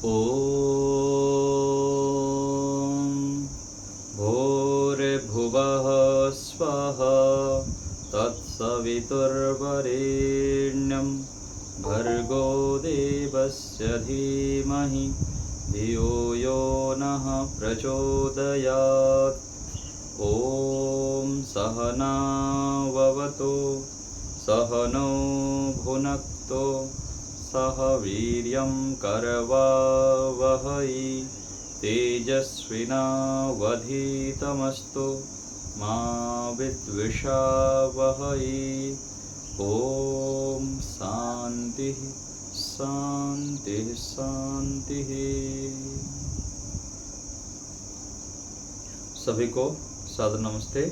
ॐ भूर्भुवः स्वः तत्सवितुर्वरेण्यं भर्गो देवस्य धीमहि धियो यो नः प्रचोदयात्। ॐ सहनाववतु सहनौ भुनक्तु सह वीर्यं करवावहै तेजस्विनावधीतमस्तु मा विद्विषावहै। ओम शांति शांति शांति। सभी को सादर नमस्ते।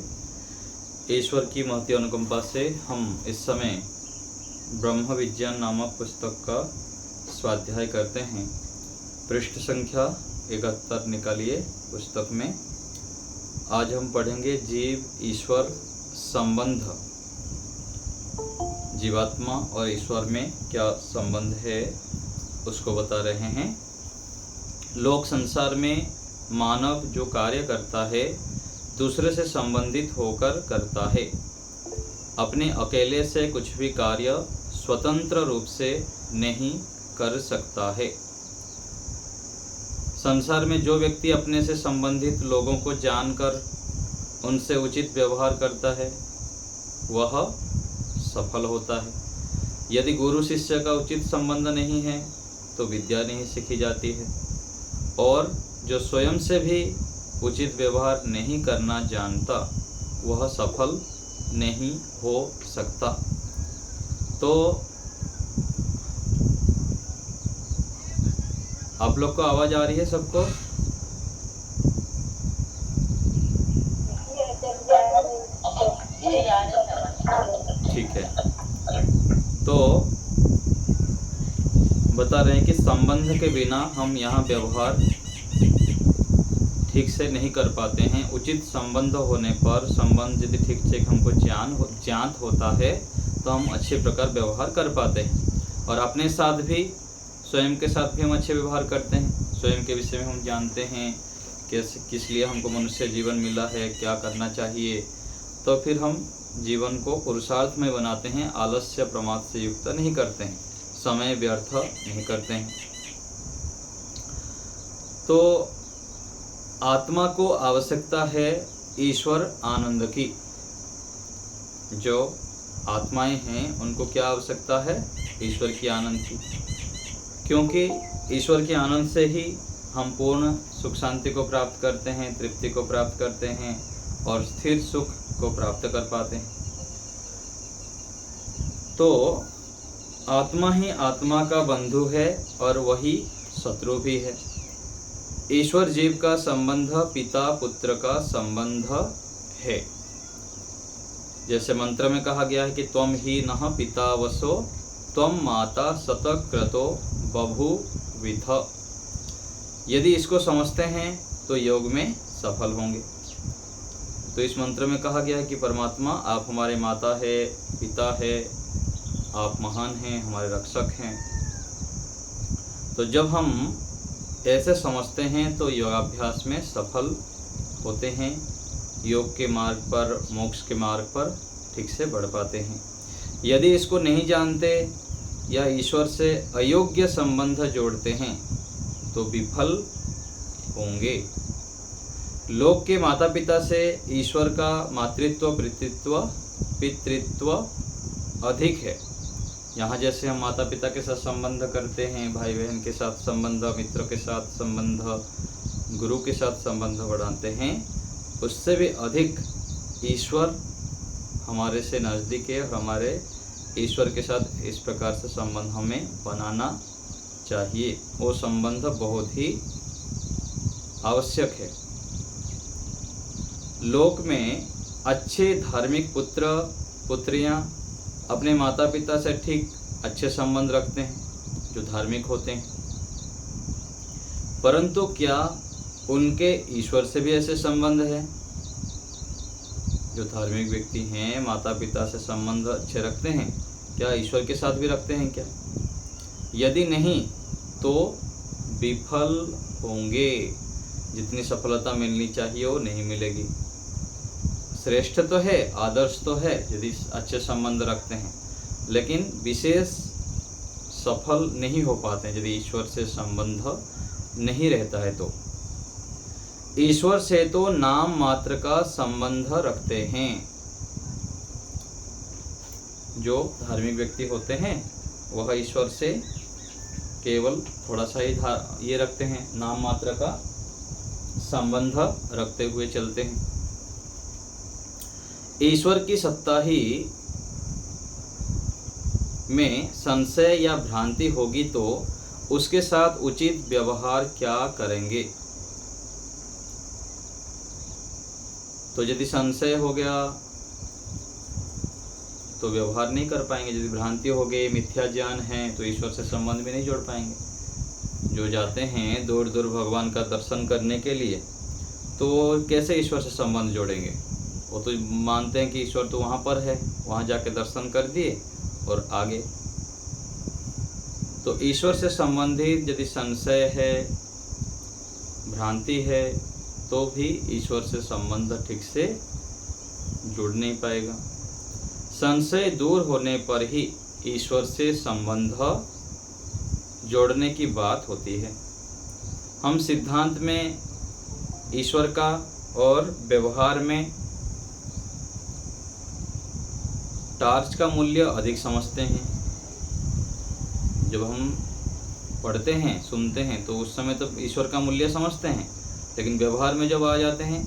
ईश्वर की महती अनुकंपा से हम इस समय ब्रह्म विज्ञान नामक पुस्तक का स्वाध्याय करते हैं। पृष्ठ संख्या 71 निकालिए पुस्तक में। आज हम पढ़ेंगे जीव ईश्वर संबंध। जीवात्मा और ईश्वर में क्या संबंध है उसको बता रहे हैं। लोक संसार में मानव जो कार्य करता है दूसरे से संबंधित होकर करता है। अपने अकेले से कुछ भी कार्य स्वतंत्र रूप से नहीं कर सकता है। संसार में जो व्यक्ति अपने से संबंधित लोगों को जानकर उनसे उचित व्यवहार करता है वह सफल होता है। यदि गुरु शिष्य का उचित संबंध नहीं है तो विद्या नहीं सीखी जाती है। और जो स्वयं से भी उचित व्यवहार नहीं करना जानता वह सफल नहीं हो सकता। तो आप लोग को आवाज आ रही है सबको? ठीक है। तो बता रहे हैं कि संबंध के बिना हम यहाँ व्यवहार ठीक से नहीं कर पाते हैं। उचित संबंध होने पर संबंध यदि ठीक से हमको ज्ञात होता है तो हम अच्छे प्रकार व्यवहार कर पाते हैं। और अपने साथ भी स्वयं के साथ भी हम अच्छे व्यवहार करते हैं। स्वयं के विषय में हम जानते हैं किस लिए हमको मनुष्य जीवन मिला है, क्या करना चाहिए। तो फिर हम जीवन को पुरुषार्थ में बनाते हैं, आलस्य प्रमाद से युक्त नहीं करते हैं, समय व्यर्थ नहीं करते हैं। तो आत्मा को आवश्यकता है ईश्वर आनंद की। जो आत्माएं हैं उनको क्या आवश्यकता है? ईश्वर की आनंद की। क्योंकि ईश्वर के आनंद से ही हम पूर्ण सुख शांति को प्राप्त करते हैं, तृप्ति को प्राप्त करते हैं और स्थिर सुख को प्राप्त कर पाते हैं। तो आत्मा ही आत्मा का बंधु है और वही शत्रु भी है। ईश्वर जीव का संबंध पिता पुत्र का संबंध है। जैसे मंत्र में कहा गया है कि त्वम ही नः पिता वसो त्वम माता शतक्रतो बभूविथ। यदि इसको समझते हैं तो योग में सफल होंगे। तो इस मंत्र में कहा गया है कि परमात्मा आप हमारे माता है, पिता है, आप महान हैं, हमारे रक्षक हैं। तो जब हम ऐसे समझते हैं तो योगाभ्यास में सफल होते हैं। योग के मार्ग पर, मोक्ष के मार्ग पर ठीक से बढ़ पाते हैं। यदि इसको नहीं जानते या ईश्वर से अयोग्य संबंध जोड़ते हैं तो विफल होंगे। लोक के माता पिता से ईश्वर का मातृत्व, पितृत्व अधिक है। यहाँ जैसे हम माता पिता के साथ संबंध करते हैं, भाई बहन के साथ संबंध, मित्रों के साथ संबंध, गुरु के साथ संबंध बढ़ाते हैं, उससे भी अधिक ईश्वर हमारे से नज़दीक है। और हमारे ईश्वर के साथ इस प्रकार से संबंध हमें बनाना चाहिए। वो संबंध बहुत ही आवश्यक है। लोक में अच्छे धार्मिक पुत्र पुत्रियां अपने माता पिता से ठीक अच्छे संबंध रखते हैं जो धार्मिक होते हैं। परंतु क्या उनके ईश्वर से भी ऐसे संबंध है? जो धार्मिक व्यक्ति हैं माता पिता से संबंध अच्छे रखते हैं, क्या ईश्वर के साथ भी रखते हैं क्या? यदि नहीं तो विफल होंगे, जितनी सफलता मिलनी चाहिए वो नहीं मिलेगी। श्रेष्ठ तो है, आदर्श तो है यदि अच्छे संबंध रखते हैं, लेकिन विशेष सफल नहीं हो पाते हैं यदि ईश्वर से संबंध नहीं रहता है। तो ईश्वर से तो नाम मात्र का संबंध रखते हैं। जो धार्मिक व्यक्ति होते हैं वह ईश्वर से केवल थोड़ा सा ही ये रखते हैं, नाम मात्र का संबंध रखते हुए चलते हैं। ईश्वर की सत्ता ही में संशय या भ्रांति होगी तो उसके साथ उचित व्यवहार क्या करेंगे। तो यदि संशय हो गया तो व्यवहार नहीं कर पाएंगे, यदि भ्रांति हो गई, मिथ्या ज्ञान है, तो ईश्वर से संबंध भी नहीं जोड़ पाएंगे। जो जाते हैं दूर दूर भगवान का दर्शन करने के लिए, तो कैसे ईश्वर से संबंध जोड़ेंगे। वो तो मानते हैं कि ईश्वर तो वहाँ पर है, वहाँ जाके दर्शन कर दिए और आगे। तो ईश्वर से संबंधित यदि संशय है, भ्रांति है, तो भी ईश्वर से संबंध ठीक से जुड़ नहीं पाएगा। संशय दूर होने पर ही ईश्वर से संबंध जोड़ने की बात होती है। हम सिद्धांत में ईश्वर का और व्यवहार में टार्च का मूल्य अधिक समझते हैं। जब हम पढ़ते हैं, सुनते हैं, तो उस समय तो ईश्वर का मूल्य समझते हैं, लेकिन व्यवहार में जब आ जाते हैं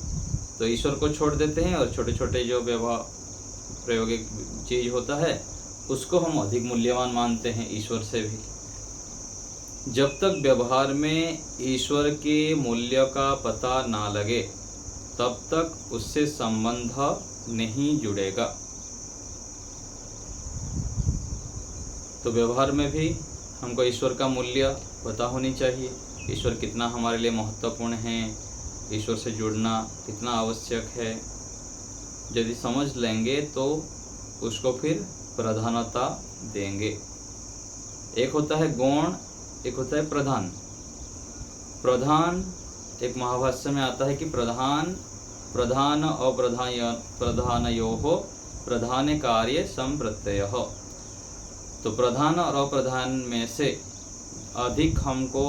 तो ईश्वर को छोड़ देते हैं और छोटे छोटे जो व्यवहार प्रायोगिक चीज होता है उसको हम अधिक मूल्यवान मानते हैं ईश्वर से भी। जब तक व्यवहार में ईश्वर के मूल्य का पता ना लगे तब तक उससे संबंध नहीं जुड़ेगा। तो व्यवहार में भी हमको ईश्वर का मूल्य पता होनी चाहिए, ईश्वर कितना हमारे लिए महत्वपूर्ण है, ईश्वर से जुड़ना कितना आवश्यक है। यदि समझ लेंगे तो उसको फिर प्रधानता देंगे। एक होता है गौण, एक होता है प्रधान। प्रधान एक महाभाष्य में आता है कि प्रधान अप्रधानयोः प्रधान कार्य संप्रत्ययः। तो प्रधान और अप्रधान में से अधिक हमको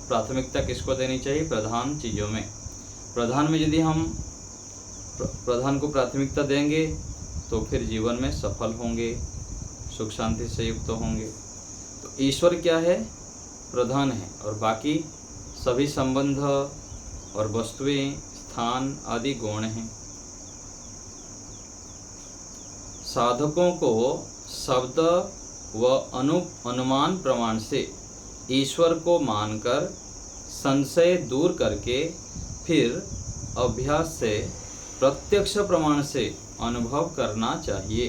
प्राथमिकता किसको देनी चाहिए? प्रधान चीज़ों में। प्रधान में यदि हम प्रधान को प्राथमिकता देंगे तो फिर जीवन में सफल होंगे, सुख शांति से युक्त होंगे। तो ईश्वर क्या है? प्रधान है, और बाकी सभी संबंध और वस्तुएं, स्थान आदि गौण हैं। साधकों को शब्द व अनुमान प्रमाण से ईश्वर को मानकर संशय दूर करके फिर अभ्यास से प्रत्यक्ष प्रमाण से अनुभव करना चाहिए।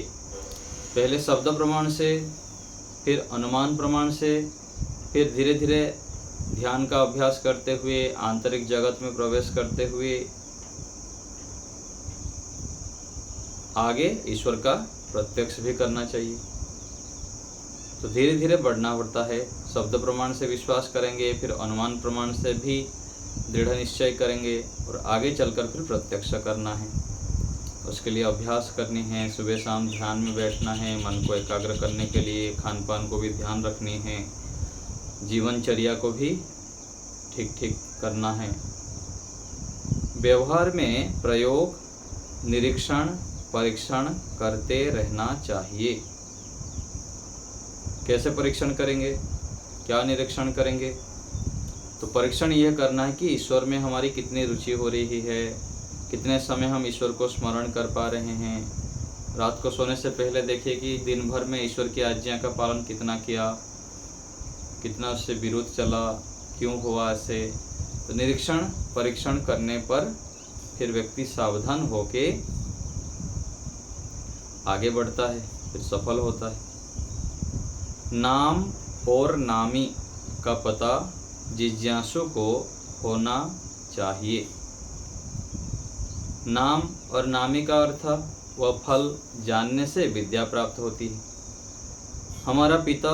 पहले शब्द प्रमाण से, फिर अनुमान प्रमाण से, फिर धीरे धीरे ध्यान का अभ्यास करते हुए, आंतरिक जगत में प्रवेश करते हुए आगे ईश्वर का प्रत्यक्ष भी करना चाहिए। तो धीरे धीरे बढ़ना पड़ता है। शब्द प्रमाण से विश्वास करेंगे, फिर अनुमान प्रमाण से भी दृढ़ निश्चय करेंगे और आगे चलकर फिर प्रत्यक्ष करना है। उसके लिए अभ्यास करनी है, सुबह शाम ध्यान में बैठना है, मन को एकाग्र करने के लिए खान पान को भी ध्यान रखनी है, जीवनचर्या को भी ठीक ठीक करना है। व्यवहार में प्रयोग, निरीक्षण, परीक्षण करते रहना चाहिए। कैसे परीक्षण करेंगे? क्या निरीक्षण करेंगे? तो परीक्षण यह करना है कि ईश्वर में हमारी कितनी रुचि हो रही है, कितने समय हम ईश्वर को स्मरण कर पा रहे हैं। रात को सोने से पहले देखिए कि दिन भर में ईश्वर की आज्ञा का पालन कितना किया, कितना उससे विरोध चला, क्यों हुआ ऐसे। तो निरीक्षण परीक्षण करने पर फिर व्यक्ति सावधान होके आगे बढ़ता है, फिर सफल होता है। नाम और नामी का पता जिज्ञासु को होना चाहिए। नाम और नामी का अर्थ व फल जानने से विद्या प्राप्त होती है। हमारा पिता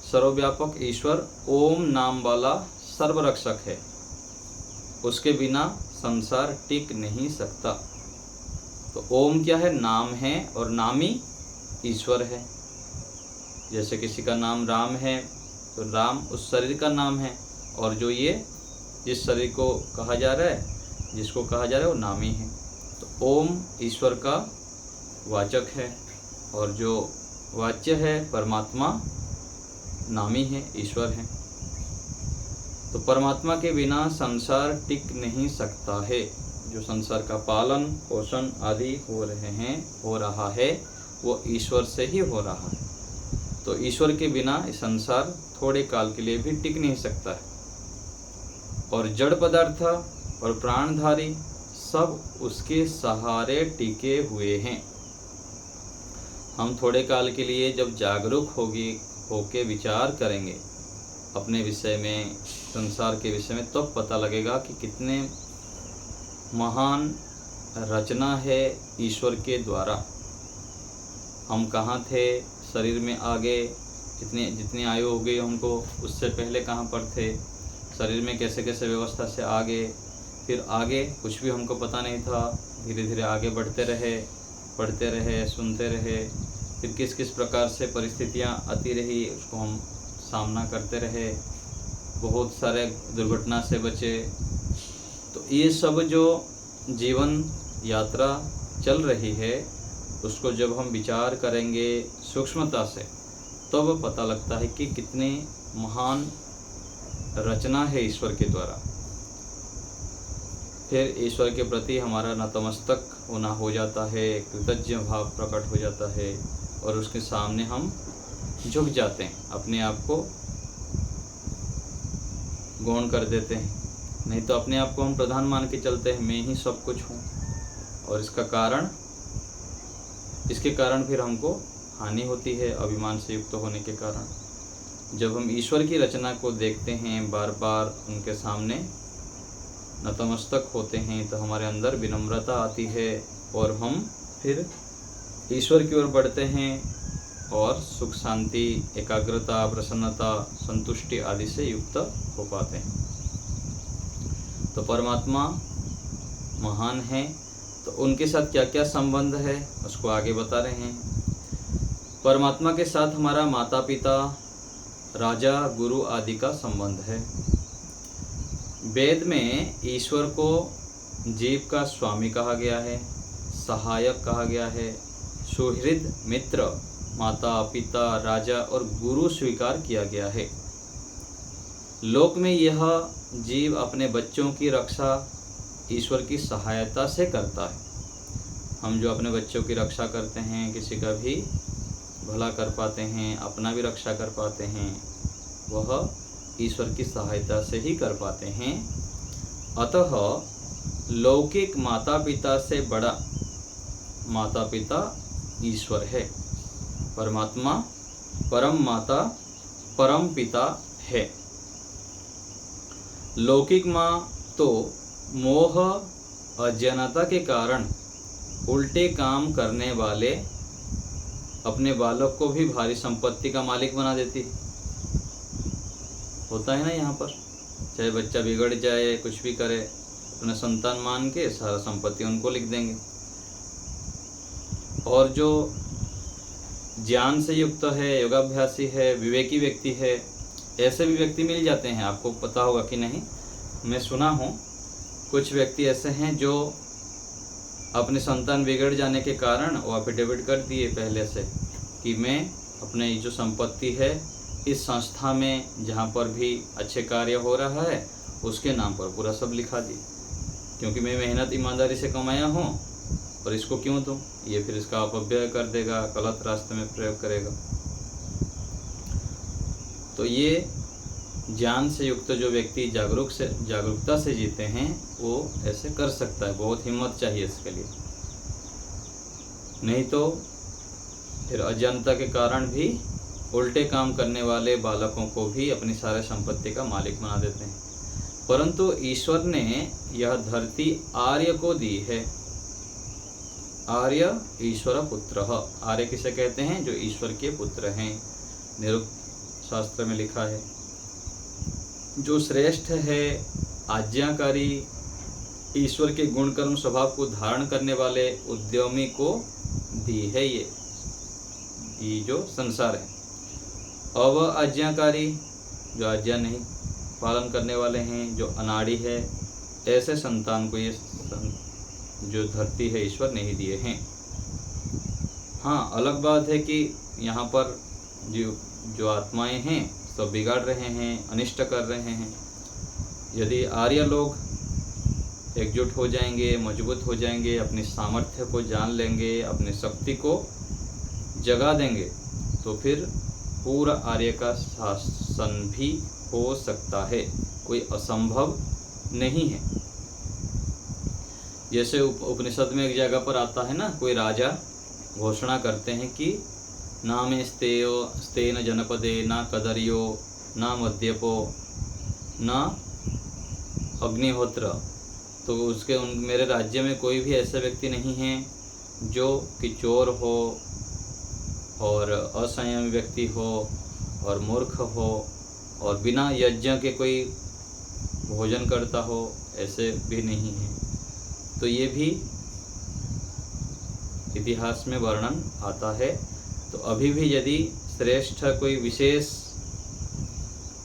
सर्वव्यापक ईश्वर ओम नाम वाला सर्वरक्षक है, उसके बिना संसार टिक नहीं सकता। तो ओम क्या है? नाम है, और नामी ईश्वर है। जैसे किसी का नाम राम है तो राम उस शरीर का नाम है, और जो ये जिस शरीर को कहा जा रहा है, जिसको कहा जा रहा है, वो नामी है। तो ओम ईश्वर का वाचक है, और जो वाच्य है परमात्मा नामी है, ईश्वर है। तो परमात्मा के बिना संसार टिक नहीं सकता है। जो संसार का पालन पोषण आदि हो रहा है वो ईश्वर से ही हो रहा है। तो ईश्वर के बिना ये संसार थोड़े काल के लिए भी टिक नहीं सकता है। और जड़ पदार्थ और प्राणधारी सब उसके सहारे टिके हुए हैं। हम थोड़े काल के लिए जब जागरूक होके विचार करेंगे अपने विषय में, संसार के विषय में, तब पता लगेगा कि कितने महान रचना है ईश्वर के द्वारा। हम कहाँ थे, शरीर में आगे जितनी आयु हो गई हमको, उससे पहले कहाँ पर थे, शरीर में कैसे कैसे व्यवस्था से आगे, फिर आगे कुछ भी हमको पता नहीं था। धीरे धीरे आगे बढ़ते रहे, पढ़ते रहे, सुनते रहे, फिर किस किस प्रकार से परिस्थितियाँ आती रही, उसको हम सामना करते रहे, बहुत सारे दुर्घटना से बचे। तो ये सब जो जीवन यात्रा चल रही है, उसको जब हम विचार करेंगे सूक्ष्मता से, तब पता लगता है कि कितने महान रचना है ईश्वर के द्वारा। फिर ईश्वर के प्रति हमारा नतमस्तक होना हो जाता है, कृतज्ञ भाव प्रकट हो जाता है, और उसके सामने हम झुक जाते हैं, अपने आप को गौण कर देते हैं। नहीं तो अपने आप को हम प्रधान मान के चलते हैं, मैं ही सब कुछ हूँ, और इसके कारण फिर हमको हानि होती है अभिमान से युक्त होने के कारण। जब हम ईश्वर की रचना को देखते हैं, बार बार उनके सामने नतमस्तक होते हैं, तो हमारे अंदर विनम्रता आती है, और हम फिर ईश्वर की ओर बढ़ते हैं, और सुख शांति, एकाग्रता, प्रसन्नता, संतुष्टि आदि से युक्त हो पाते हैं। तो परमात्मा महान है, तो उनके साथ क्या क्या संबंध है उसको आगे बता रहे हैं। परमात्मा के साथ हमारा माता पिता, राजा, गुरु आदि का संबंध है। वेद में ईश्वर को जीव का स्वामी कहा गया है, सहायक कहा गया है, सुहृद मित्र, माता पिता, राजा और गुरु स्वीकार किया गया है। लोक में यह जीव अपने बच्चों की रक्षा ईश्वर की सहायता से करता है। हम जो अपने बच्चों की रक्षा करते हैं, किसी का भी भला कर पाते हैं, अपना भी रक्षा कर पाते हैं, वह ईश्वर की सहायता से ही कर पाते हैं। अतः लौकिक माता पिता से बड़ा माता पिता ईश्वर है। परमात्मा परम माता परम पिता है। लौकिक माँ तो मोह अज्ञानता के कारण उल्टे काम करने वाले अपने बालक को भी भारी संपत्ति का मालिक बना देती है। होता है ना यहाँ पर, चाहे बच्चा बिगड़ जाए, कुछ भी करे, अपने संतान मान के सारा संपत्ति उनको लिख देंगे। और जो ज्ञान से युक्त है, योगाभ्यासी है, विवेकी व्यक्ति है, ऐसे भी व्यक्ति मिल जाते हैं। आपको पता होगा कि नहीं, मैं सुना हूँ कुछ व्यक्ति ऐसे हैं जो अपने संतान बिगड़ जाने के कारण वो एफिडेविट कर दिए पहले से कि मैं अपने जो संपत्ति है इस संस्था में जहाँ पर भी अच्छे कार्य हो रहा है उसके नाम पर पूरा सब लिखा दी, क्योंकि मैं मेहनत ईमानदारी से कमाया हूँ, और इसको क्यों दूँ, ये फिर इसका अपव्यय कर देगा, गलत रास्ते में प्रयोग करेगा। तो ये ज्ञान से युक्त जो व्यक्ति जागरूकता से जीते हैं वो ऐसे कर सकता है। बहुत हिम्मत चाहिए इसके लिए, नहीं तो फिर अज्ञानता के कारण भी उल्टे काम करने वाले बालकों को भी अपनी सारे संपत्ति का मालिक बना देते हैं। परंतु ईश्वर ने यह धरती आर्य को दी है। आर्य ईश्वर पुत्र। आर्य किसे कहते हैं? जो ईश्वर के पुत्र हैं। निरुक्त शास्त्र में लिखा है। जो श्रेष्ठ है, आज्ञाकारी, ईश्वर के गुण कर्म स्वभाव को धारण करने वाले उद्यमी को दी है ये जो संसार है। अब आज्ञाकारी, जो आज्ञा नहीं पालन करने वाले हैं, जो अनाड़ी है, ऐसे संतान को ये जो धरती है ईश्वर नहीं दिए हैं। हाँ, अलग बात है कि यहाँ पर जो आत्माएं हैं सब बिगाड़ रहे हैं, अनिष्ट कर रहे हैं। यदि आर्य लोग एकजुट हो जाएंगे, मजबूत हो जाएंगे, अपनी सामर्थ्य को जान लेंगे, अपनी शक्ति को जगा देंगे, तो फिर पूरा आर्य का शासन भी हो सकता है, कोई असंभव नहीं है। जैसे उपनिषद में एक जगह पर आता है ना, कोई राजा घोषणा करते हैं कि ना में स्तेन जनपदे ना कदर्यो ना मद्यपो ना अग्निहोत्र, तो मेरे राज्य में कोई भी ऐसा व्यक्ति नहीं है जो कि चोर हो और असंयमी व्यक्ति हो और मूर्ख हो और बिना यज्ञ के कोई भोजन करता हो, ऐसे भी नहीं है। तो ये भी इतिहास में वर्णन आता है। तो अभी भी यदि श्रेष्ठ कोई विशेष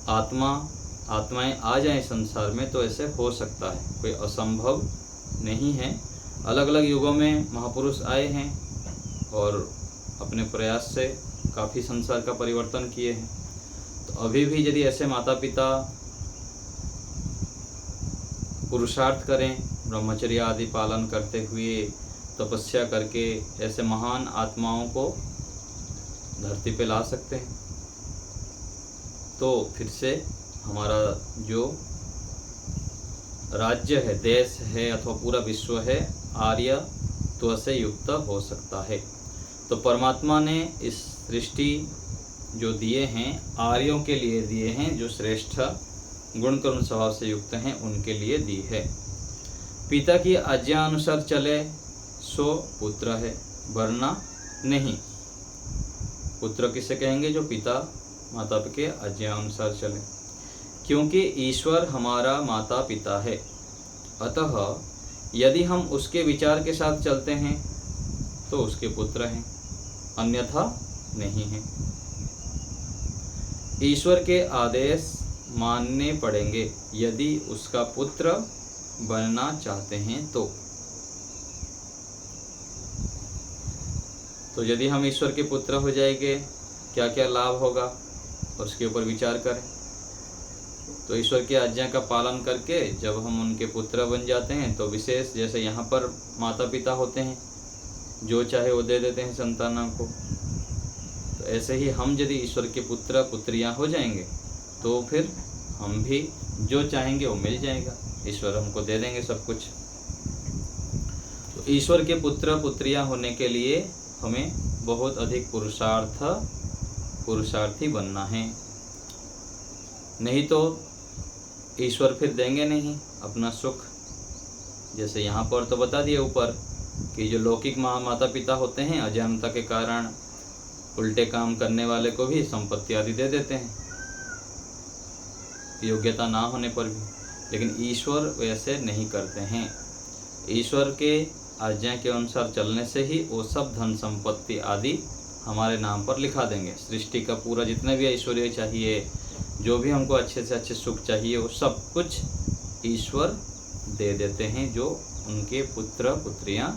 आत्माएं आ जाएं संसार में तो ऐसे हो सकता है, कोई असंभव नहीं है। अलग अलग युगों में महापुरुष आए हैं और अपने प्रयास से काफ़ी संसार का परिवर्तन किए हैं। तो अभी भी यदि ऐसे माता पिता पुरुषार्थ करें, ब्रह्मचर्य आदि पालन करते हुए तपस्या करके ऐसे महान आत्माओं को धरती पे ला सकते हैं, तो फिर से हमारा जो राज्य है, देश है अथवा पूरा विश्व है, आर्यत्व से युक्त हो सकता है। तो परमात्मा ने इस सृष्टि जो दिए हैं आर्यों के लिए दिए हैं, जो श्रेष्ठ गुण कर्म स्वभाव से युक्त हैं उनके लिए दी है। पिता की आज्ञा अनुसार चले सो पुत्र है, वरना नहीं। पुत्र किसे कहेंगे? जो पिता माता के आज्ञा अनुसार चले, क्योंकि ईश्वर हमारा माता पिता है। अतः यदि हम उसके विचार के साथ चलते हैं तो उसके पुत्र हैं, अन्यथा नहीं हैं। ईश्वर के आदेश मानने पड़ेंगे यदि उसका पुत्र बनना चाहते हैं तो यदि हम ईश्वर के पुत्र हो जाएंगे क्या क्या लाभ होगा उसके ऊपर विचार करें। तो ईश्वर की आज्ञा का पालन करके जब हम उनके पुत्र बन जाते हैं तो विशेष, जैसे यहाँ पर माता पिता होते हैं, जो चाहे वो दे देते हैं संतानों को, तो ऐसे ही हम यदि ईश्वर के पुत्र पुत्रियाँ हो जाएंगे तो फिर हम भी जो चाहेंगे वो मिल जाएगा, ईश्वर हमको दे देंगे सब कुछ। तो ईश्वर के पुत्र पुत्रियाँ होने के लिए हमें बहुत अधिक पुरुषार्थी बनना है, नहीं तो ईश्वर फिर देंगे नहीं अपना सुख। जैसे यहाँ पर तो बता दिया ऊपर कि जो लौकिक माता पिता होते हैं अज्ञानता के कारण उल्टे काम करने वाले को भी संपत्ति आदि दे देते हैं, योग्यता ना होने पर भी। लेकिन ईश्वर वैसे नहीं करते हैं। ईश्वर के आज्ञा के अनुसार चलने से ही वो सब धन संपत्ति आदि हमारे नाम पर लिखा देंगे। सृष्टि का पूरा जितने भी ऐश्वर्य चाहिए, जो भी हमको अच्छे से अच्छे सुख चाहिए, वो सब कुछ ईश्वर दे देते हैं जो उनके पुत्र पुत्रियां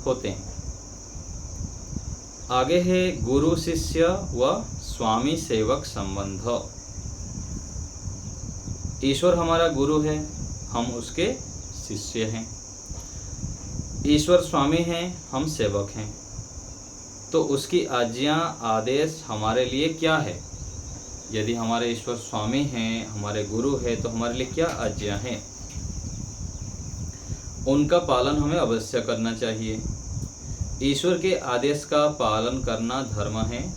होते हैं। आगे है गुरु शिष्य व स्वामी सेवक संबंध। ईश्वर हमारा गुरु है, हम उसके शिष्य हैं। ईश्वर स्वामी हैं, हम सेवक हैं। तो उसकी आज्ञा आदेश हमारे लिए क्या है? यदि हमारे ईश्वर स्वामी हैं, हमारे गुरु हैं, तो हमारे लिए क्या आज्ञा है? उनका पालन हमें अवश्य करना चाहिए। ईश्वर के आदेश का पालन करना धर्म है,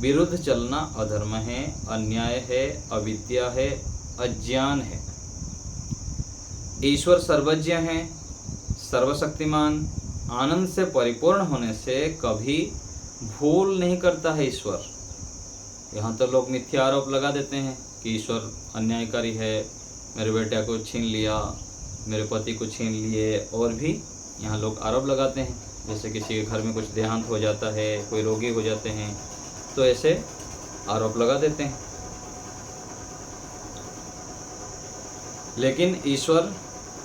विरुद्ध चलना अधर्म है, अन्याय है, अविद्या है, अज्ञान है। ईश्वर सर्वज्ञ है, सर्वशक्तिमान, आनंद से परिपूर्ण होने से कभी भूल नहीं करता है ईश्वर। यहाँ तो लोग मिथ्या आरोप लगा देते हैं कि ईश्वर अन्यायकारी है, मेरे बेटे को छीन लिया, मेरे पति को छीन लिए, और भी यहाँ लोग आरोप लगाते हैं। जैसे किसी के घर में कुछ देहांत हो जाता है, कोई रोगी हो जाते हैं, तो ऐसे आरोप लगा देते हैं। लेकिन ईश्वर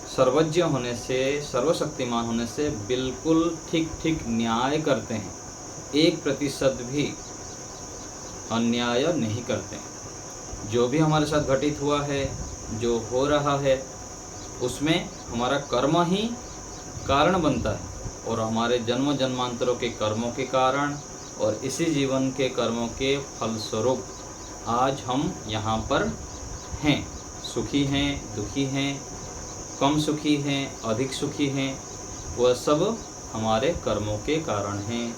सर्वज्ञ होने से, सर्वशक्तिमान होने से बिल्कुल ठीक ठीक न्याय करते हैं, 1% भी अन्याय नहीं करते हैं। जो भी हमारे साथ घटित हुआ है, जो हो रहा है, उसमें हमारा कर्म ही कारण बनता है, और हमारे जन्म जन्मांतरों के कर्मों के कारण और इसी जीवन के कर्मों के फलस्वरूप आज हम यहाँ पर हैं। सुखी हैं, दुखी हैं, कम सुखी हैं, अधिक सुखी हैं, वह सब हमारे कर्मों के कारण हैं।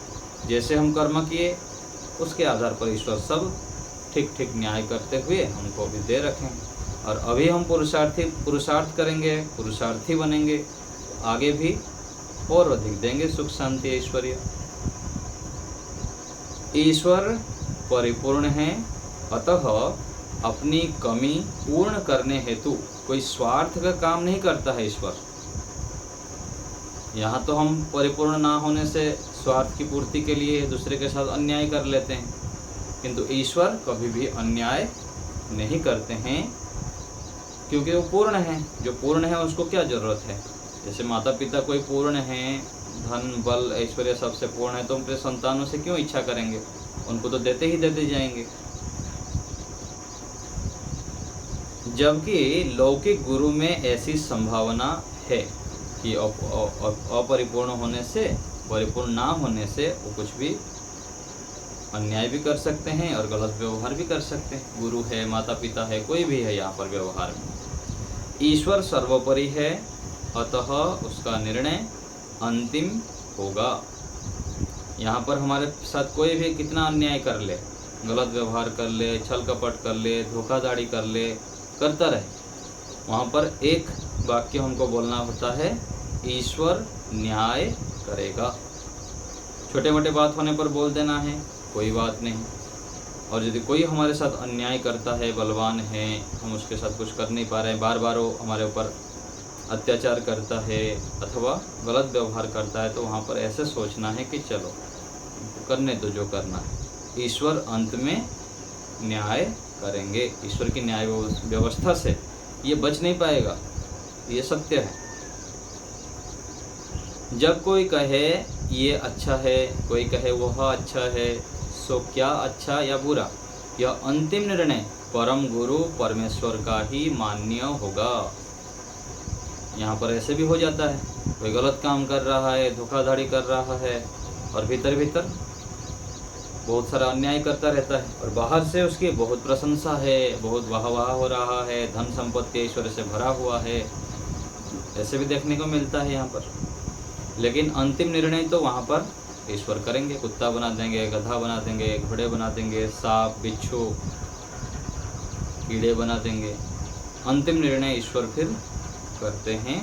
जैसे हम कर्म किए उसके आधार पर ईश्वर सब ठीक ठीक न्याय करते हुए हमको भी दे रखें। और अभी हम पुरुषार्थ करेंगे, पुरुषार्थी बनेंगे, तो आगे भी और अधिक देंगे सुख शांति ऐश्वर्य। ईश्वर परिपूर्ण है, अतः अपनी कमी पूर्ण करने हेतु कोई स्वार्थ का काम नहीं करता है ईश्वर। यहाँ तो हम परिपूर्ण ना होने से स्वार्थ की पूर्ति के लिए दूसरे के साथ अन्याय कर लेते हैं, किंतु ईश्वर कभी भी अन्याय नहीं करते हैं, क्योंकि वो पूर्ण है। जो पूर्ण है उसको क्या जरूरत है। जैसे माता पिता कोई पूर्ण है, धन बल ऐश्वर्य सबसे पूर्ण है, तो अपने संतानों से क्यों इच्छा करेंगे, उनको तो देते ही देते जाएंगे। जबकि लौकिक गुरु में ऐसी संभावना है कि अपरिपूर्ण होने से, परिपूर्ण ना होने से वो कुछ भी अन्याय भी कर सकते हैं और गलत व्यवहार भी कर सकते हैं। गुरु है, माता पिता है, कोई भी है यहाँ पर व्यवहार में। ईश्वर सर्वोपरि है, अतः उसका निर्णय अंतिम होगा। यहाँ पर हमारे साथ कोई भी कितना अन्याय कर ले, गलत व्यवहार कर ले, छल कपट कर ले, धोखाधड़ी कर ले, करता रहे, वहाँ पर एक वाक्य हमको बोलना होता है, ईश्वर न्याय करेगा। छोटे मोटे बात होने पर बोल देना है, कोई बात नहीं। और यदि कोई हमारे साथ अन्याय करता है, बलवान है, हम उसके साथ कुछ कर नहीं पा रहे हैं, बार बार वो हमारे ऊपर अत्याचार करता है अथवा गलत व्यवहार करता है, तो वहाँ पर ऐसे सोचना है कि चलो करने दो जो करना है, ईश्वर अंत में न्याय करेंगे। ईश्वर की न्याय व्यवस्था से ये बच नहीं पाएगा, ये सत्य है। जब कोई कहे ये अच्छा है, कोई कहे वह अच्छा है, सो क्या अच्छा या बुरा, यह अंतिम निर्णय परम गुरु परमेश्वर का ही मान्य होगा। यहाँ पर ऐसे भी हो जाता है, कोई गलत काम कर रहा है, धोखाधड़ी कर रहा है, और भीतर भीतर बहुत सारा अन्याय करता रहता है, और बाहर से उसकी बहुत प्रशंसा है, बहुत वाह वाह हो रहा है, धन संपत्ति ऐश्वर्य से भरा हुआ है, ऐसे भी देखने को मिलता है यहाँ पर। लेकिन अंतिम निर्णय तो वहाँ पर ईश्वर करेंगे। कुत्ता बना देंगे, गधा बना देंगे, घोड़े बना देंगे, सांप बिच्छू कीड़े बना देंगे, अंतिम निर्णय ईश्वर फिर करते हैं।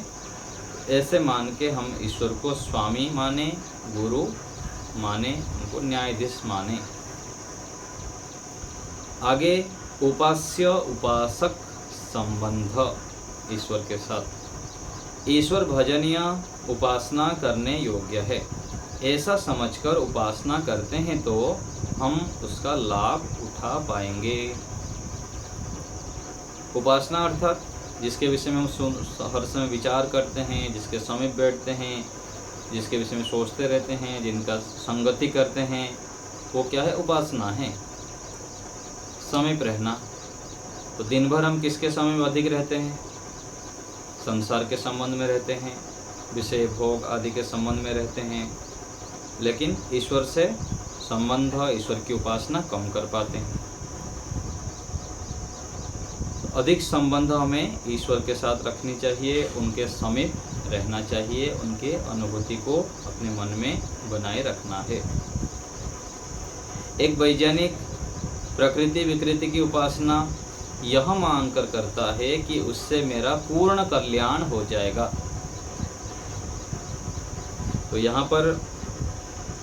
ऐसे मान के हम ईश्वर को स्वामी माने, गुरु माने, उनको न्यायाधीश माने। आगे उपास्य उपासक संबंध ईश्वर के साथ। ईश्वर भजनीय, उपासना करने योग्य है, ऐसा समझकर उपासना करते हैं तो हम उसका लाभ उठा पाएंगे। उपासना अर्थात जिसके विषय में हम हर समय विचार करते हैं, जिसके समीप बैठते हैं, जिसके विषय में सोचते रहते हैं, जिनका संगति करते हैं, वो क्या है, उपासना है। समीप रहना, तो दिन भर हम किसके समय में अधिक रहते हैं, संसार के संबंध में रहते हैं, विषय भोग आदि के संबंध में रहते हैं, लेकिन ईश्वर से संबंध, ईश्वर की उपासना कम कर पाते हैं। अधिक संबंध हमें ईश्वर के साथ रखनी चाहिए, उनके समीप रहना चाहिए, उनके अनुभूति को अपने मन में बनाए रखना है। एक वैज्ञानिक प्रकृति विकृति की उपासना यह मानकर करता है कि उससे मेरा पूर्ण कल्याण हो जाएगा। तो यहाँ पर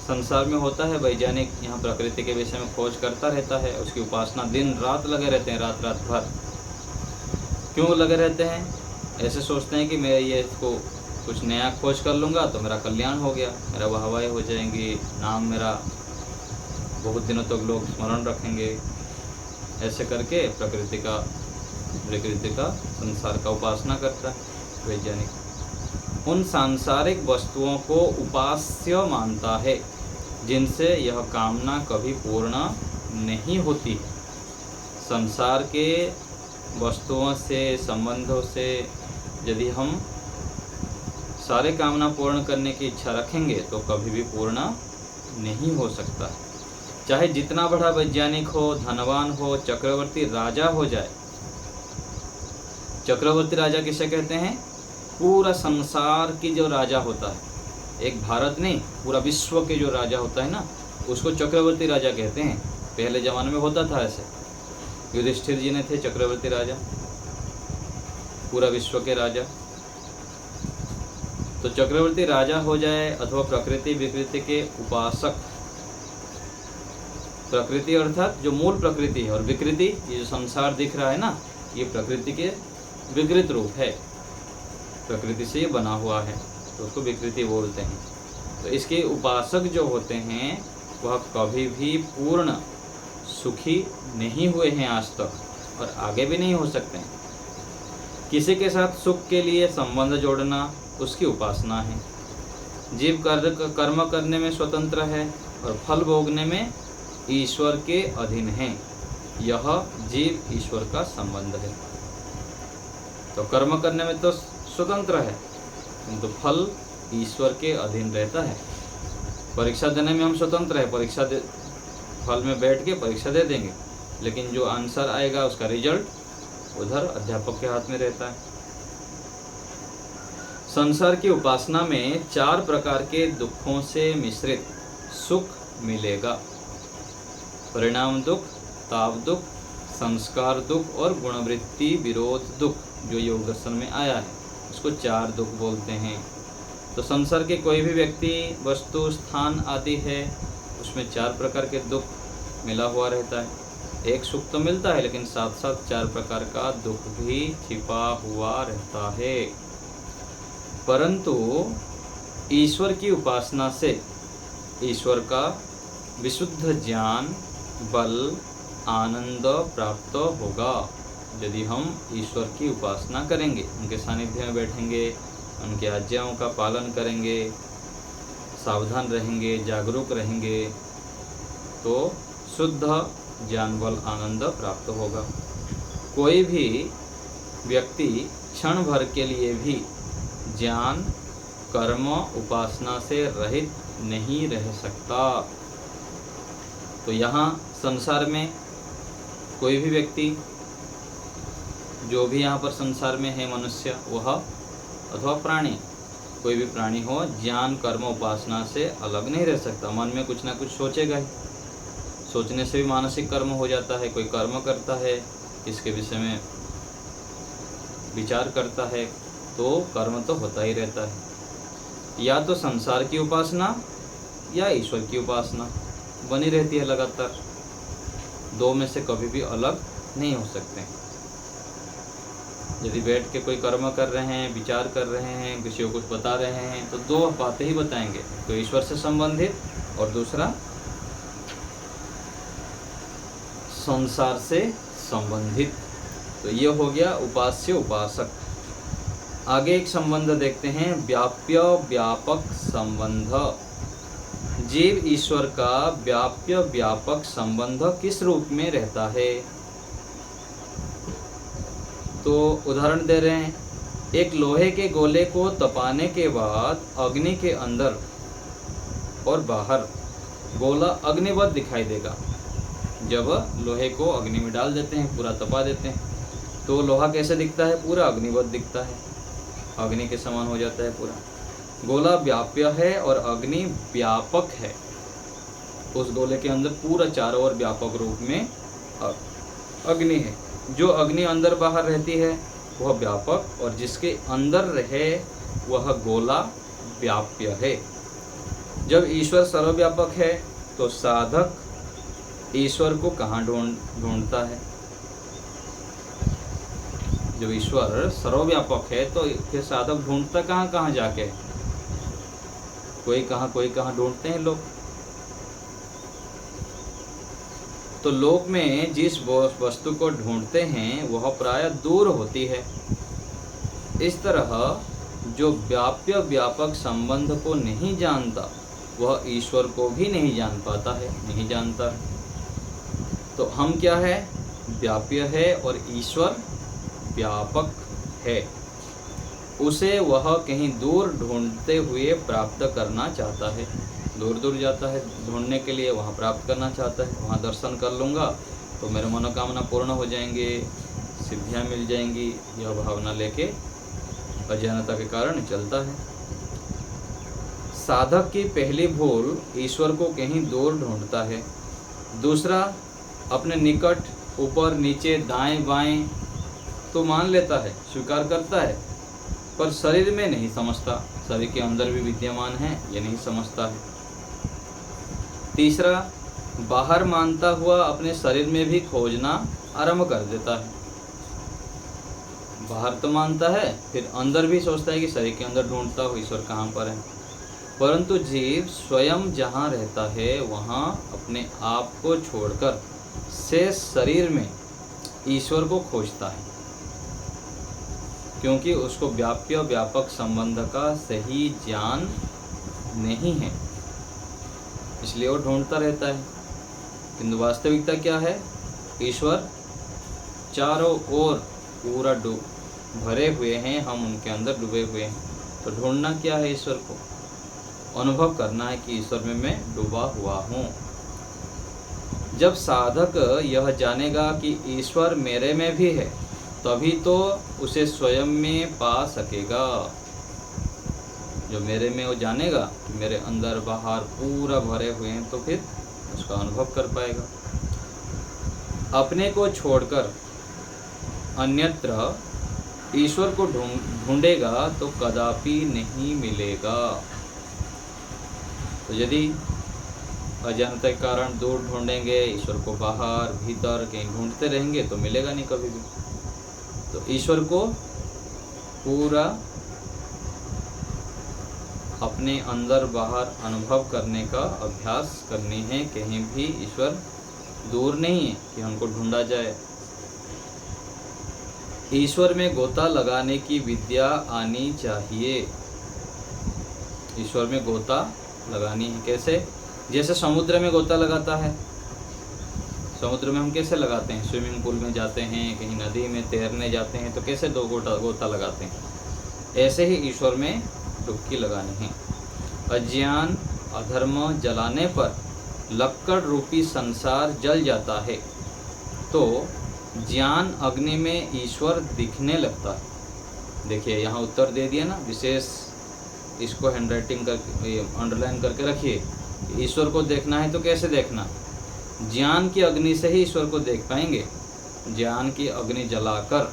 संसार में होता है, वैज्ञानिक यहाँ प्रकृति के विषय में खोज करता रहता है, उसकी उपासना दिन रात लगे रहते हैं, रात रात भर। क्यों लगे रहते हैं? ऐसे सोचते हैं कि मैं ये इसको कुछ नया खोज कर लूँगा तो मेरा कल्याण हो गया, मेरा वाहवाही हो जाएंगी, नाम मेरा बहुत दिनों तक लोग स्मरण रखेंगे। ऐसे करके प्रकृति का संसार का उपासना करता है वैज्ञानिक। उन सांसारिक वस्तुओं को उपास्य मानता है जिनसे यह कामना कभी पूर्ण नहीं होती है। संसार के वस्तुओं से, संबंधों से यदि हम सारे कामना पूर्ण करने की इच्छा रखेंगे तो कभी भी पूर्ण नहीं हो सकता। चाहे जितना बड़ा वैज्ञानिक हो, धनवान हो, चक्रवर्ती राजा हो जाए। चक्रवर्ती राजा किसे कहते हैं? पूरा संसार की जो राजा होता है, एक भारत नहीं, पूरा विश्व के जो राजा होता है ना, उसको चक्रवर्ती राजा कहते हैं। पहले जमाने में होता था ऐसे। युधिष्ठिर जी ने थे चक्रवर्ती राजा, पूरा विश्व के राजा। तो चक्रवर्ती राजा हो जाए अथवा प्रकृति विकृति के उपासक, प्रकृति अर्थात जो मूल प्रकृति है, और विकृति ये जो संसार दिख रहा है ना, ये प्रकृति के विकृत रूप है, प्रकृति से ये बना हुआ है, तो उसको विकृति बोलते हैं। तो इसके उपासक जो होते हैं वह कभी भी पूर्ण सुखी नहीं हुए हैं आज तक, और आगे भी नहीं हो सकते हैं। किसी के साथ सुख के लिए संबंध जोड़ना उसकी उपासना है। जीव कर्म करने में स्वतंत्र है और फल भोगने में ईश्वर के अधीन है। यह जीव ईश्वर का संबंध है। तो कर्म करने में तो स्वतंत्र है, किंतु फल ईश्वर के अधीन रहता है। परीक्षा देने में हम स्वतंत्र है, फल में बैठ के परीक्षा दे देंगे, लेकिन जो आंसर आएगा उसका रिजल्ट उधर अध्यापक के हाथ में रहता है। संसार की उपासना में 4 प्रकार के दुखों से मिश्रित सुख मिलेगा। परिणाम दुख, ताप दुख, संस्कार दुख और गुणवृत्ति विरोध दुख, जो योग दर्शन में आया है, उसको 4 दुख बोलते हैं। तो संसार के कोई भी व्यक्ति, वस्तु, स्थान आदि है, उसमें 4 प्रकार के दुख मिला हुआ रहता है। एक सुख तो मिलता है, लेकिन साथ साथ 4 प्रकार का दुख भी छिपा हुआ रहता है। परंतु ईश्वर की उपासना से ईश्वर का विशुद्ध ज्ञान, बल, आनंद प्राप्त होगा। यदि हम ईश्वर की उपासना करेंगे, उनके सानिध्य में बैठेंगे, उनकी आज्ञाओं का पालन करेंगे, सावधान रहेंगे, जागरूक रहेंगे, तो शुद्ध ज्ञान, बल, आनंद प्राप्त होगा। कोई भी व्यक्ति क्षण भर के लिए भी ज्ञान, कर्म, उपासना से रहित नहीं रह सकता। तो यहाँ संसार में कोई भी व्यक्ति, जो भी यहाँ पर संसार में है, मनुष्य वह अथवा प्राणी, कोई भी प्राणी हो, ज्ञान, कर्म, उपासना से अलग नहीं रह सकता। मन में कुछ ना कुछ सोचेगा ही, सोचने से भी मानसिक कर्म हो जाता है। कोई कर्म करता है, इसके विषय में विचार करता है, तो कर्म तो होता ही रहता है। या तो संसार की उपासना या ईश्वर की उपासना बनी रहती है लगातार। 2 में से कभी भी अलग नहीं हो सकते। यदि बैठ के कोई कर्म कर रहे हैं, विचार कर रहे हैं, किसी को कुछ बता रहे हैं, तो 2 बातें ही बताएंगे, तो ईश्वर से संबंधित और दूसरा संसार से संबंधित। तो ये हो गया उपास्य उपासक। आगे एक संबंध देखते हैं, व्याप्य व्यापक संबंध। जीव ईश्वर का व्याप्य व्यापक संबंध किस रूप में रहता है? तो उदाहरण दे रहे हैं, एक लोहे के गोले को तपाने के बाद अग्नि के अंदर और बाहर गोला अग्निवत दिखाई देगा। जब लोहे को अग्नि में डाल देते हैं, पूरा तपा देते हैं, तो लोहा कैसे दिखता है? पूरा अग्निवत दिखता है, अग्नि के समान हो जाता है पूरा। गोला व्याप्य है और अग्नि व्यापक है। उस गोले के अंदर पूरा चारों ओर व्यापक रूप में अग्नि है। जो अग्नि अंदर बाहर रहती है वह व्यापक, और जिसके अंदर रहे वह गोला व्याप्य है। जब ईश्वर सर्वव्यापक है तो साधक ईश्वर को कहाँ ढूंढता है? जब ईश्वर सर्वव्यापक है तो फिर साधक ढूंढता कहाँ कहाँ जाके? कोई कहाँ ढूंढते हैं लोग। तो लोक में जिस वस्तु को ढूंढते हैं वह प्रायः दूर होती है। इस तरह जो व्याप्य व्यापक संबंध को नहीं जानता वह ईश्वर को भी नहीं जान पाता है, नहीं जानता है। तो हम क्या है? व्याप्य है और ईश्वर व्यापक है। उसे वह कहीं दूर ढूंढते हुए प्राप्त करना चाहता है। दूर दूर जाता है ढूंढने के लिए, वहाँ प्राप्त करना चाहता है। वहाँ दर्शन कर लूँगा तो मेरे मनोकामना पूर्ण हो जाएंगे, सिद्धियाँ मिल जाएंगी, यह भावना लेके अज्ञानता के कारण चलता है। साधक की पहली भूल ईश्वर को कहीं दूर ढूंढता है। दूसरा, अपने निकट, ऊपर नीचे, दाएं बाएं तो मान लेता है, स्वीकार करता है, पर शरीर में नहीं समझता, शरीर के अंदर भी विद्यमान है ये नहीं समझता है। तीसरा, बाहर मानता हुआ अपने शरीर में भी खोजना आरंभ कर देता है। बाहर तो मानता है, फिर अंदर भी सोचता है कि शरीर के अंदर ढूंढता हो ईश्वर कहाँ पर है। परंतु जीव स्वयं जहाँ रहता है वहाँ अपने आप को छोड़कर शेष शरीर में ईश्वर को खोजता है, क्योंकि उसको व्याप्य व्यापक संबंध का सही ज्ञान नहीं है, इसलिए वो ढूंढता रहता है। किंतु वास्तविकता क्या है? ईश्वर चारों ओर पूरा भरे हुए हैं, हम उनके अंदर डूबे हुए हैं। तो ढूंढना क्या है? ईश्वर को अनुभव करना है कि ईश्वर में मैं डूबा हुआ हूँ। जब साधक यह जानेगा कि ईश्वर मेरे में भी है, तभी तो उसे स्वयं में पा सकेगा। जो मेरे में वो जानेगा कि मेरे अंदर बाहर पूरा भरे हुए हैं, तो फिर उसका अनुभव कर पाएगा। अपने को छोड़कर अन्यत्र ईश्वर को ढूंढेगा तो कदापि नहीं मिलेगा। तो यदि अज्ञानता के कारण दूर ढूंढेंगे, ईश्वर को बाहर भीतर कहीं ढूंढते रहेंगे तो मिलेगा नहीं कभी भी। तो ईश्वर को पूरा अपने अंदर बाहर अनुभव करने का अभ्यास करनी है। कहीं भी ईश्वर दूर नहीं है कि हमको ढूंढा जाए। ईश्वर में गोता लगाने की विद्या आनी चाहिए। ईश्वर में गोता लगानी है। कैसे? जैसे समुद्र में गोता लगाता है। समुद्र में हम कैसे लगाते हैं? स्विमिंग पूल में जाते हैं, कहीं नदी में तैरने जाते हैं, तो कैसे दो गोता लगाते हैं? ऐसे ही ईश्वर में डुबकी लगानी है। अज्ञान अधर्म जलाने पर लक्कड़ रूपी संसार जल जाता है, तो ज्ञान अग्नि में ईश्वर दिखने लगता है। देखिए यहाँ उत्तर दे दिया ना, विशेष इसको हैंडराइटिंग करके अंडरलाइन करके रखिए। ईश्वर को देखना है तो कैसे देखना? ज्ञान की अग्नि से ही ईश्वर को देख पाएंगे। ज्ञान की अग्नि जलाकर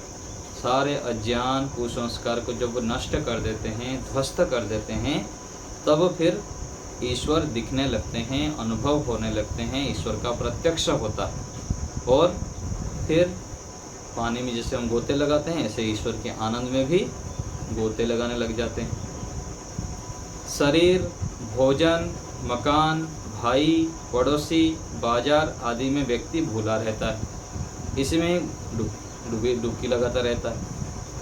सारे अज्ञान कुसंस्कार को जब नष्ट कर देते हैं, ध्वस्त कर देते हैं, तब फिर ईश्वर दिखने लगते हैं, अनुभव होने लगते हैं, ईश्वर का प्रत्यक्ष होता है। और फिर पानी में जैसे हम गोते लगाते हैं, ऐसे ईश्वर के आनंद में भी गोते लगाने लग जाते हैं। शरीर, भोजन, मकान, भाई, पड़ोसी, बाजार आदि में व्यक्ति भूला रहता है। इसमें डुबकी लगाता रहता है।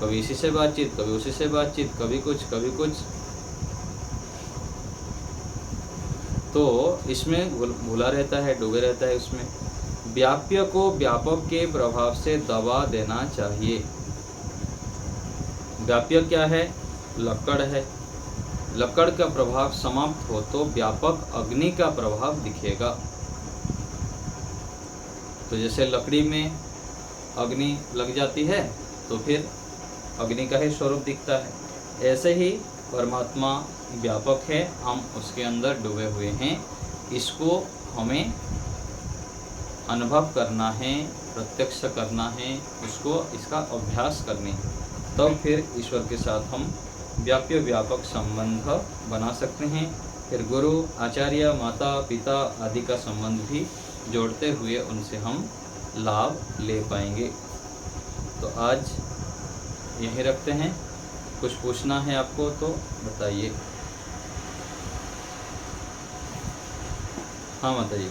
कभी इसी से बातचीत, कभी उसी से बातचीत, कभी कुछ, तो इसमें भूला रहता है, डूबे रहता है उसमें। व्याप्य को व्यापक के प्रभाव से दबा देना चाहिए। व्याप्य क्या है? लक्कड़ है। लक्कड़ का प्रभाव समाप्त हो तो व्यापक अग्नि का प्रभाव दिखेगा। तो जैसे लकड़ी में अग्नि लग जाती है तो फिर अग्नि का ही स्वरूप दिखता है, ऐसे ही परमात्मा व्यापक है, हम उसके अंदर डूबे हुए हैं। इसको हमें अनुभव करना है, प्रत्यक्ष करना है, इसका अभ्यास करनी है, तब फिर ईश्वर के साथ हम व्याप्य व्यापक संबंध बना सकते हैं। फिर गुरु, आचार्य, माता, पिता आदि का संबंध भी जोड़ते हुए उनसे हम लाभ ले पाएंगे। तो आज यहीं रखते हैं। कुछ पूछना है आपको तो बताइए। हाँ बताइए।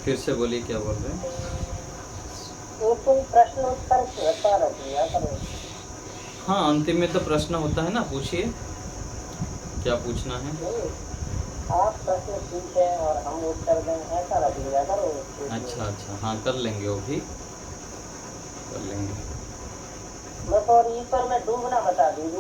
फिर से बोलिए, क्या बोल रहे हैं? कोई प्रश्न उत्तर रहता रख लिया करो। हाँ, अंतिम में तो प्रश्न होता है ना, पूछिए क्या पूछना है। नहीं, आप प्रश्न पूछें और हम उत्तर दें, ऐसा रख लिया करो। अच्छा अच्छा, हाँ कर लेंगे, वो भी कर लेंगे। बस और ईश्वर में डूबना बता दीजिए।